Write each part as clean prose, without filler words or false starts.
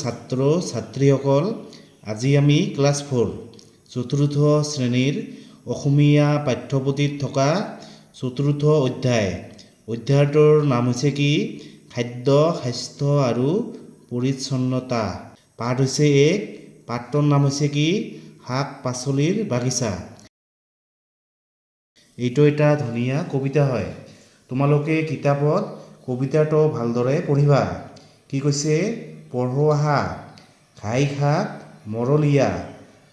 ছাত্ৰ ছাত্ৰীসকল, আজি আমি ক্লাছ 4 চতুৰ্থ শ্ৰেণীৰ অসমীয়া পাঠ্যপুথিত থকা চতুৰ্থ অধ্যায়টোৰ নাম হৈছে কি? খাদ্য, স্বাস্থ্য আৰু পৰিচ্ছন্নতা। পাঠ হৈছে 1। পাঠটোৰ নাম হৈছে কি? শাক পাচলিৰ বাগিচা। এইটো এটা ধুনীয়া কবিতা হয়। তোমালোকে কিতাপত কবিতাটো ভালদৰে পঢ়িবা। কি কৈছে? পঢ়ো আহা। ঘাই শাক মৰলীয়া,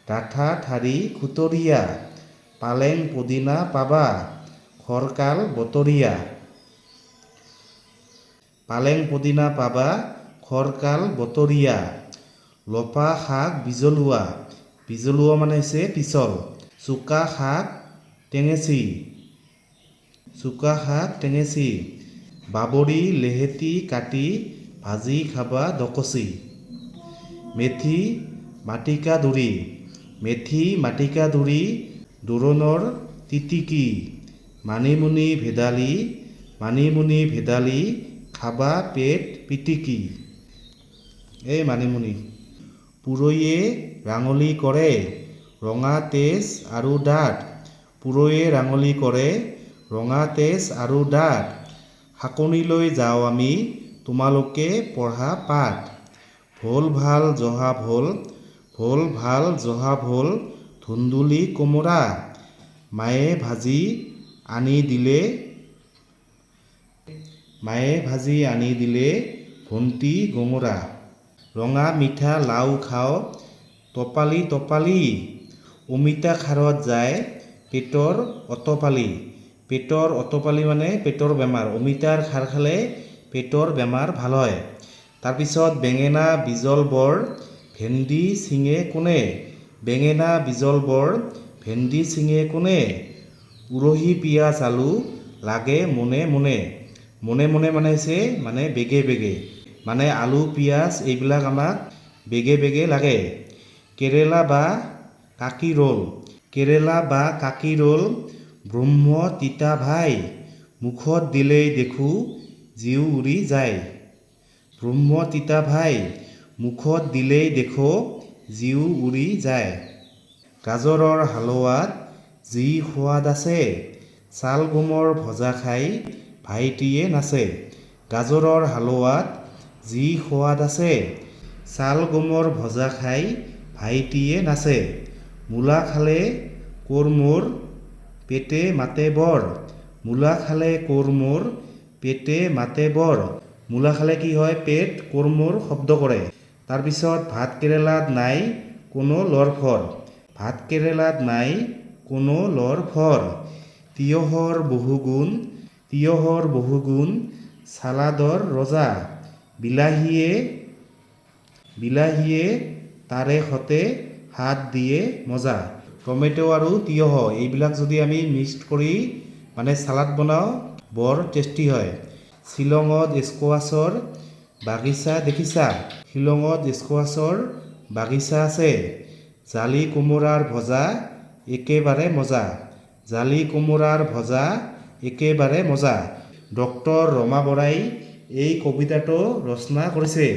ডাঠা ঠাৰি খুতৰীয়া, পালেং পদিনা পাবা, খৰকাল বতৰীয়া। পালেং পদিনা পাবা, খৰকাল বতৰীয়া। লফা শাক বিজলুৱা, বিজলুৱা মানে হৈছে পিছল। চুকা শাক টেঙেচি, চুকা শাক টেঙেচি। বাবৰি লেহেতি কাটি ভাজি খাবা দকচি। মেথি মাটিকা দুৰি, মেথি মাটিকা দুৰি, দোৰোণৰ তিতিকি। মানিমুনি ভেদালি, মানিমুনি ভেদালি, খাবা পেট পিটিকি। এই মানিমুনি। পুৰৈয়ে ৰাঙলী কৰে, ৰঙা তেজ আৰু দাঁত। পুৰৈয়ে ৰাঙলী কৰে, ৰঙা তেজ আৰু দাঁত। শাকনিলৈ যাওঁ আমি, তোমালোকে পঢ়া পাঠ। ভোল ভাল জহা ভোল, ভোল ভাল জহা ভোল, ধুন্দুলি কোমোৰা। মায়ে ভাজি আনি দিলে, মায়ে ভাজি আনি দিলে, ভণ্টি গঙৰা। ৰঙা মিঠা লাও খাওঁ, টপালি টপালি। অমিতা খাৰত যায়, পেটৰ অতপালি। পেটৰ অতপালি মানে পেটৰ বেমাৰ। অমিতাৰ খাৰ খালে পেটৰ বেমাৰ ভাল হয়। তাৰপিছত বেঙেনা বিজল বৰ, ভেন্দি ছিঙে কোনে। বেঙেনা বিজল বৰ, ভেন্দি ছিঙে কোনে। উৰহী পিঁয়াজ আলু, লাগে মনে মনে। মনে মনে মানে হৈছে মানে বেগে বেগে। মানে আলু পিঁয়াজ এইবিলাক আমাক বেগে বেগে লাগে। কেৰেলা বা কাকি ৰোল, কেৰেলা বা কাকি ৰোল, ব্ৰহ্ম তিতা ভাই। মুখত দিলেই দেখোঁ জিউ উৰি যায়। ব্ৰহ্ম তিতা ভাই, মুখত দিলেই দেখো জিউ উৰি যায়। গাজৰৰ হালোৱাত যি সোৱাদ আছে, চালগমৰ ভজা খাই ভাইটিয়ে নাচে। গাজৰৰ হালোৱাত যি সোৱাদ আছে, চালগমৰ ভজা খাই ভাইটিয়ে নাচে। মূলা খালে কোৰ মোৰ, পেটে মাতে বৰ। মূলা খালে কোৰ মোৰ, পেটে মাতে বৰ। মূলা খালে কি হয়? পেট কোৰ মোৰ শব্দ কৰে। তাৰপিছত ভাত কেৰেলাত নাই কোনো লৰফৰ, ভাত কেৰেলাত নাই কোনো লৰফৰ। তিয়হৰ বহুগুণ, তিয়হৰ বহুগুণ, চালাডৰ ৰজা। বিলাহীয়ে, বিলাহীয়ে তাৰে সতে হাত দিয়ে মজা। টমেটো আৰু তিয়হ এইবিলাক যদি আমি মিক্সড কৰি মানে চালাড বনাওঁ, বৰ টেষ্টি হয়। শ্বিলঙত স্কোৱাছৰ বাগিচা দেখিছা? শ্বিলঙত স্কোৱাছৰ বাগিচা আছে। জালি কোমোৰাৰ ভজা একেবাৰে মজা, জালি কোমোৰাৰ ভজা একেবাৰে মজা। ডক্টৰ ৰমা বৰাই এই কবিতাটো ৰচনা কৰিছে।